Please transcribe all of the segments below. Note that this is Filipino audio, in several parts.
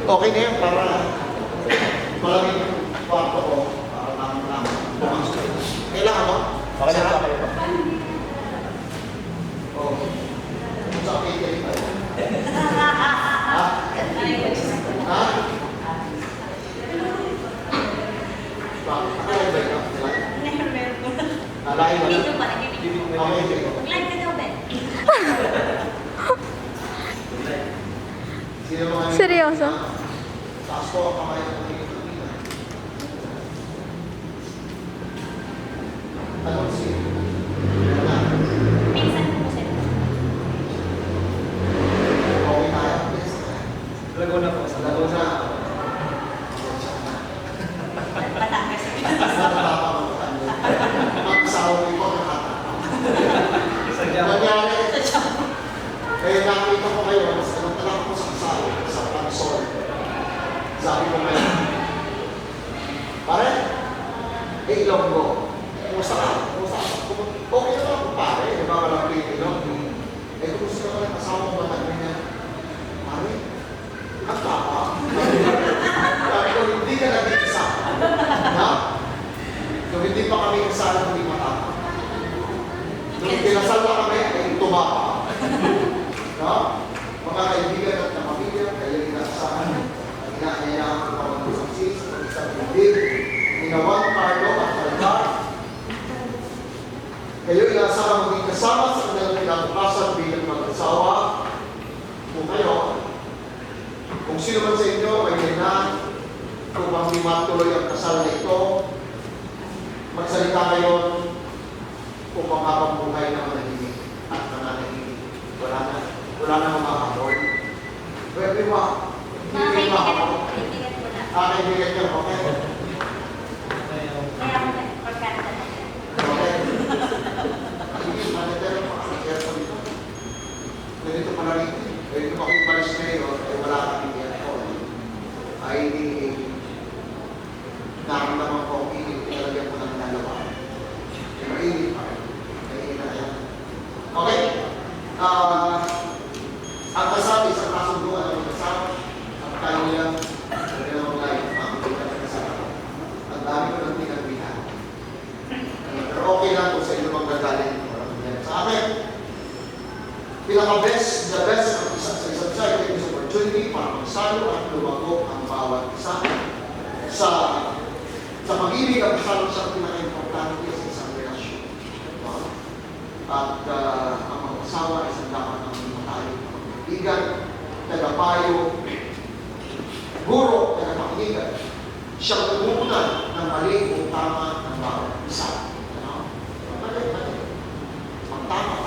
Okay na yan para malamig yung kwarto ko. Para naman pumasok. Kailangan mo? Okay na ba kayo? Oo. Sa akin, kayo tayo. Ha? Ha? Ako yung bike up nila. Nalain mo na. Dito pa, nakikinig. Okay, okay. Live ka daw, Ben. Sino mga Seryoso? taas ko ang kamay ng mga anong sino? Minsan po sila. Okay tayo. Yes. Laguna po. Sa Laguna. Batangas. Ang asawa ko ito nakatapang. Nangyari, kaya nakita ko kayo, nagtala ko sa asawa, sa pansol. Sabi ko ngayon, pare, Ilonggo, kumusta ka? Kumusta ka? Okay naman ako pare, di ba walang Pilipino? Kumusta ka lang asawa mo ba tayo niya? Pare, ang tapa. Sabi ko, hindi ka nag-iisa. Ha? Kung hindi pa kami kasala, hindi matapa. Nung kinasal na kami, ay tumapa. No? Mga kaibigan at kapamilya, kayo inaasahan, inaayaan ko mga kusaksis, isang bibig, ginawan Carlo at Algar. Kayo inaasahan maging kasama sa kanilang pinabukasan bilang mag-asawa. Kung kayo, kung sino man sa inyo ay ganyan, kung hindi matuloy ang kasal na ito, magsalita kayo kung makahabang buhay na manahimik at mananahimik. Wala na makahabol. Pwede ba? Mga Hindi kaibigan makahabol. ko, kaibigan ko na. Kaibigan niyo, okay? Kaya ako nag-organda na. Okay. Sige, manatero pa. Kaya sa dito. Ganito pala rin. Ganito ako ipalis ngayon, ay wala kami yan ako. Ay naramdaman ko ang init, pinalagyan ko ng dalawa. Kaya mainit pa rin. Mainit na yan. Okay? Ang kasal, isang kasunduan ng kasal, ang tayo nilang makikita ng kasal. Ang dami ko ng pinagbihan. Pero okay lang kung sa inyo magagaling. Sa akin, pinaka-best, the best ang isa sa isa't isa, ito yung opportunity para magsalo at lumago ang bawat isa. Sa pag-ibig, ang kasal sa pinaka-importante sa isang relasyon. At ang mga asawa ay isang dapat ang matay, kaibigan, tagapayo, guro, tagapakinig, siyang tumutunan ng mali o tama ng bawat isa. Mali. Tama.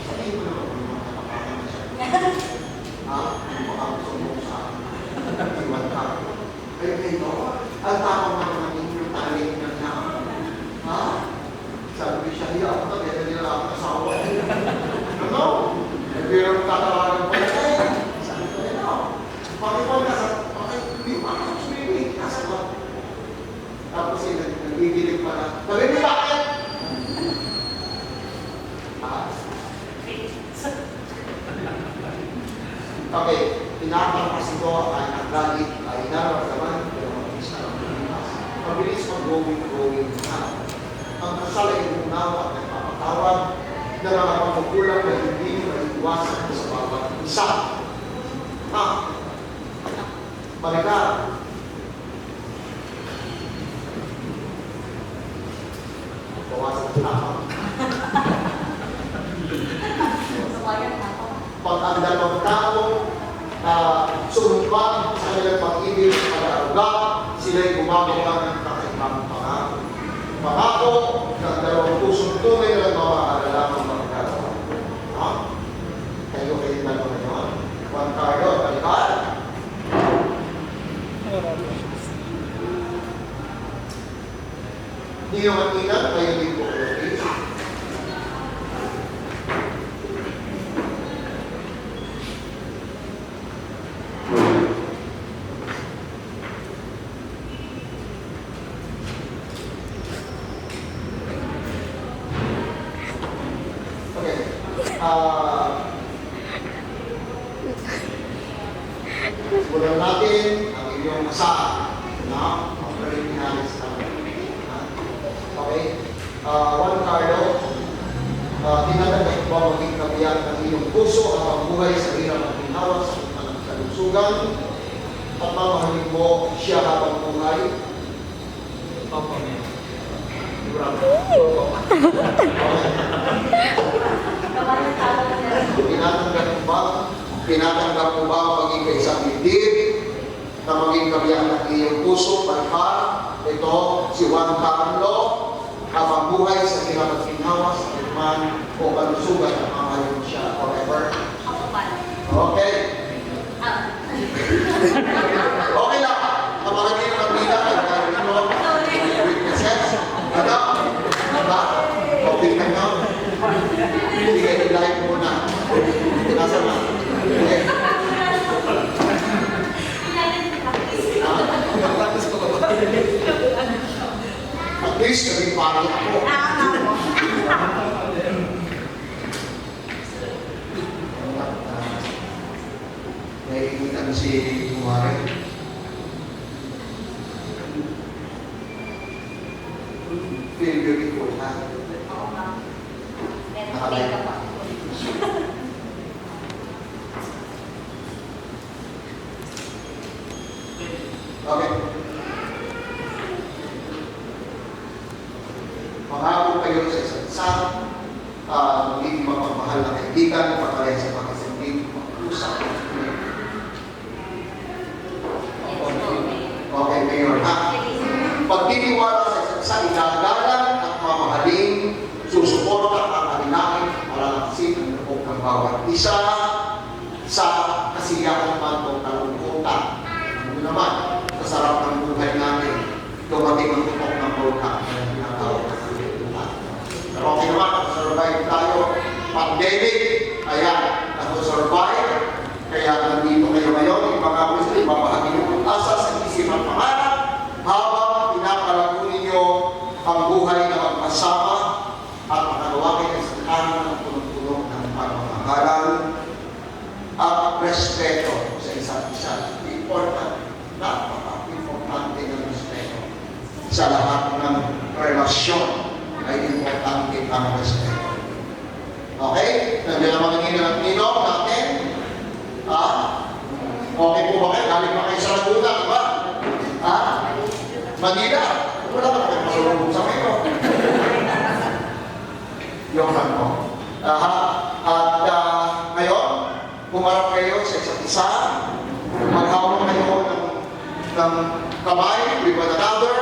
Sabihin mo naman kung mga kapatama na siya. Kung baka gusto mo sa iwan ka. Ay, ito, ang tama naman ng inyong taling ng naam. Sabi ko siya, hiya ako na, kaya nila ako kasawa. Ano? Pero tatawagan pa niya, sabi ko, bakit mo nasa, hindi mo ako sumibig, nasa ko. Tapos nag-igilig pa na, sabi mo bakit? Okay, pinapalpas ito ay nagalit, ay nararamdaman, pero mabilis na lang pilipas. Mabilis mag-going na. Ang kasal ay umunawa at nagpapatawag na mga pagkukulang na hindi maiiwasan sa bawat isa. Balikan. Bawasan sa tapang. Pag ang dalawang tao sumumpa sa kanilang pag-ibig at pag-aaruga, sila'y gumagawa ng kakaibang pangako. Pangako na ang dalawang pusong tunay na mamahalalaman magkagawa. Kayo dalawa ngayon. Juan Carlo, balikan. Hindi nyo matinag, kayo din po please. Simulan natin ang inyong asahan na operating hands naman. Okay? Juan Carlo, tinatanggap ba maging kabiyak ng iyong puso ang buhay sa hirap at ginawa sa mga kalusugan at mamahalin mo siya habang buhay? Opo, Mayor. Tinatanggap mo ba maging kaisang dibdib na maging kabiyak ng iyong puso, palpal? Ito, si Juan Carlo, habang buhay sa hirap at ginawa sa man o kalusugan at mamahalin mo siya forever. Ako ba? Okay. Ah. Okay lang. Kapagin ng pagkita, witnesses. Ano? Diba? Okay ka nyo? Sige, i-live muna. Nasa na? Okay. Practice ko ba? At least, naging pangit ako. Naiingitan si Kumare. Feel beautiful, ha? Oo, ma'am. Meron makeup ako. Okay. Pangako kayo sa isa't isa, magiging mapagmahal na kaibigan, pagkaya sa pagkasinding, mag-usap. Yes, po, Mayor. Okay, Mayor, ha? Pagtitiwala sa isa't isa, inagalan at mamahaling, susuporta at alinahin para laksin ang loob ng bawat isa sa kasiyahan man o kalungkutan. Ano naman, sa sarap ng buhay natin, dumating ang tutok ng bulkan na tinatawag na kalungkutan. Pero okay naman, survive tayo. Pandemic, ayan, nag-survive. Kaya nandito kayo ngayon, ipangako sa ibabahagi ng pag-asa sa isip at pangarap habang pinapalago ninyo ang buhay na magkasama at makagawa kayo sa kanan ng punong-puno ng pagmamahalan at respeto sa isa't isa. Important, napaka-importante ng respeto. Sa lahat ng relasyon ay importante ang respeto. Okay? Nandiyan ang mga ninong natin. Okay po ba kayo? Galing pa kayo sa Laguna, di ba? Manila. Wala ka na kayo masulubog sa kayo. Yung lang po. Ngayon, pumarap kayo sa isa't isa. Maghawak kayo ng kamay with one another.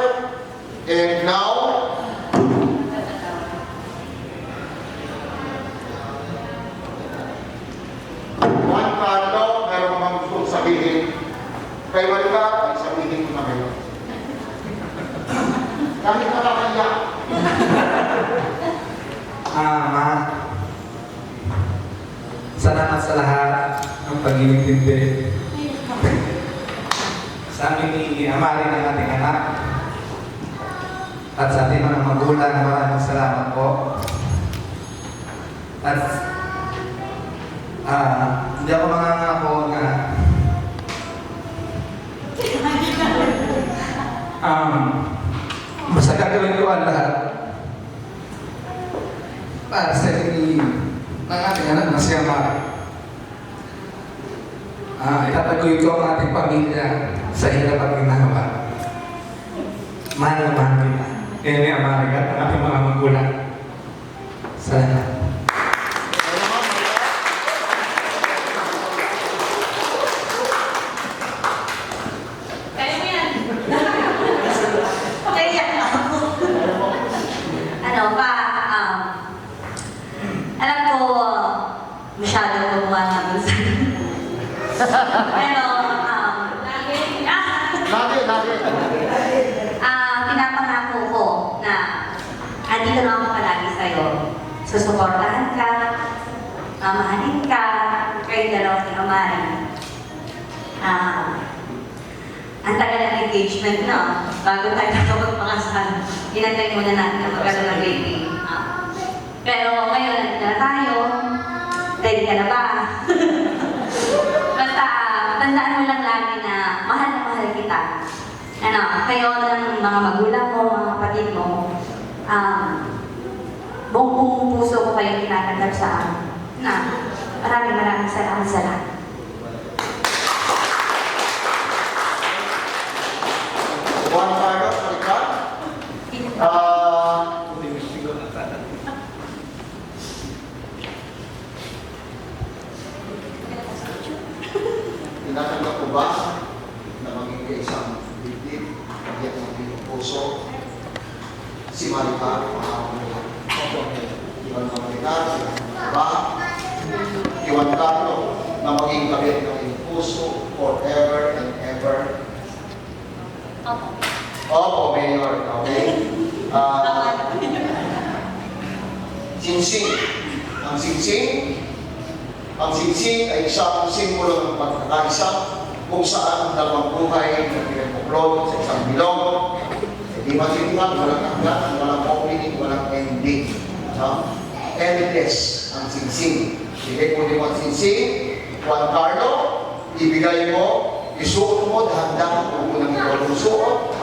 And now, Juan Carlo, meron mga gustong sabihin. Kay Walika, ay sabihin ko na kayo. Kahit na nakaya. Ma, salamat sa lahat ng pag-iintindi sa amin ni Amari ng ating anak at sa ating mga magulang. Maraming salamat po. At hindi ako mangangako na basta gagawin ko ang lahat para sa ng ating anak na si Amari. Itatagoy ko ang ating pamilya sa hirap at ginawa. Mahal na mahal kita. Kaya ni Amari at ang ating mga magulang. Salamat. Kaya mo yan. Kaya ako. Ano pa, alam ko, masyado gumawa nga minsan. Pero, Lagi. pinapangako ko na andito na ako palagi sa'yo. Susuportahan ka, mamahalin ka, kayo dalawa ni Amari. Ang tagal ng engagement na, bago tayo nakapagpangasal, inantay muna natin na magkaroon ng baby. Pero ngayon, nandito na tayo. Ready ka na ba? Basta, tandaan mo lang ngayon ng mga magulang mo, mga kapatid mo, buong puso ko kayo tinatanggap sa amin. Na maraming salamat sa lahat. Juan Carlos Maricar. Tinatanggap ko ba na maging isang bibig, maging ng iyong puso, si Maricar, Iwan Maricar, ba? Iwan Carlo, na maging kabit ng iyong puso, forever and ever. Opo, Mayor. Okay. Singsing. Ang singsing ay isang simbolo ng pagkakaisa kung saan ang dalawang buhay na pinagpuklod sa isang bilog. Hindi matitingan, walang hanggan, walang opening, walang ending. Endless ang singsing. Sige, kung di mo ang singsing, Juan Carlo, ibigay mo, isuot mo, dahan-dahan kung unang ikaw suot.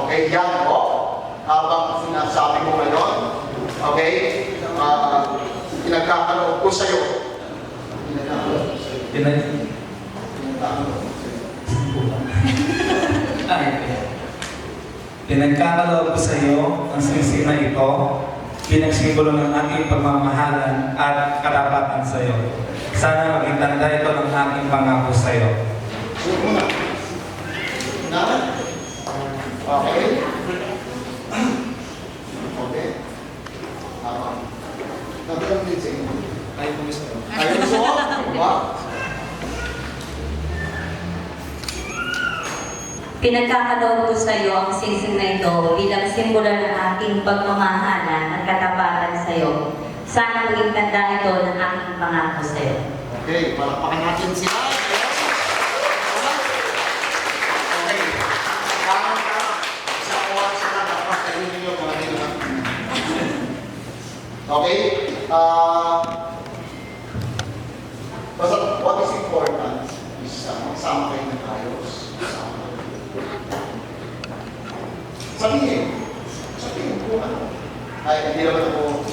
Okay, yan po. Habang sinasabi mo ngayon, okay, pinagkakaloob ko sa'yo. Pinagkakaloob ko sa iyo ang singsing na ito, pinagsimbolo ng aking pagmamahalan at karapatan sa iyo. Sana maging tanda ito ng aking pangako sa iyo. Suot mo na. Okay. Okay. Nagkaroon din sa inyo. Ayaw ko gusto. Ayaw mo suot? Diba? Pinagkakaloob ko sa iyo ang singsing na ito bilang simbolo ng aking pagmamahalan at katapatan sa iyo. Sana maging tanda ito ng aking pangako sa iyo. Okay, palakpakan natin sila. Okay. Tama. Sa oras na dapat kayo ninyo mga nila. Okay? Basta what is important is magsama kayo ng ayos. Sabihin ko ano. Ay, hindi naman ako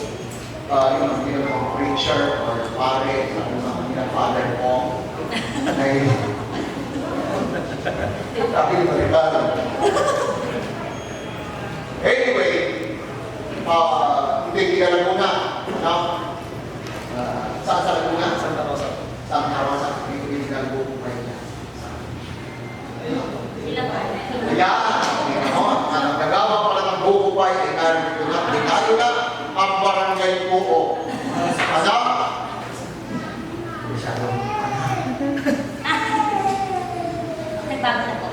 hindi naman ako preacher or pare, ano naman yung father mo. Ay, sabi ni Maricar. Anyway, hindi kilala muna. No? Saan sa Laguna? Santa Rosa. Santa Rosa. Hindi nagbubuhay niya. Kaya, ang nagawa pala ng bubuhay ay narito na. Dinalo na ang barangay Puo. Ano?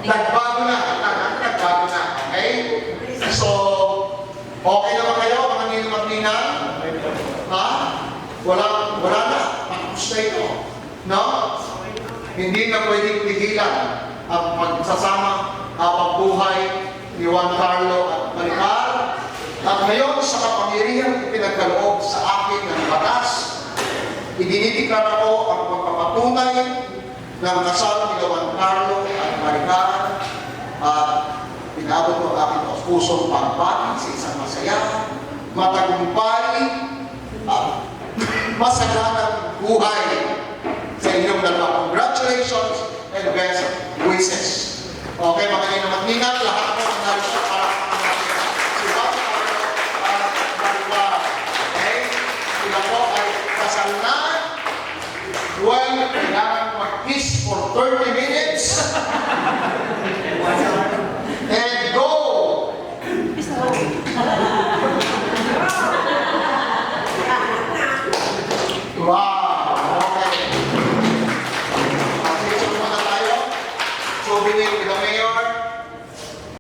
Nagbago na. Okay? So, okay naman kayo, mga ninong-ninang? Ha? Wala na. Tapos na ito. No? Hindi na pwedeng pigilan ang pagsasama, ang pagbuhay ni Juan Carlo at Maricar. At ngayon, sa kapangyarihan pinagkaloob sa akin ng batas, idinidiklara ko ang pagpapatunay ng kasal ni Juan Carlo at Maricar at pinabot ko ang aking pusong pagbati sa isang masaya, matagumpay at masaganang buhay sa inyong dalawa. Congratulations and best wishes. Okay, mga ninang, lahat po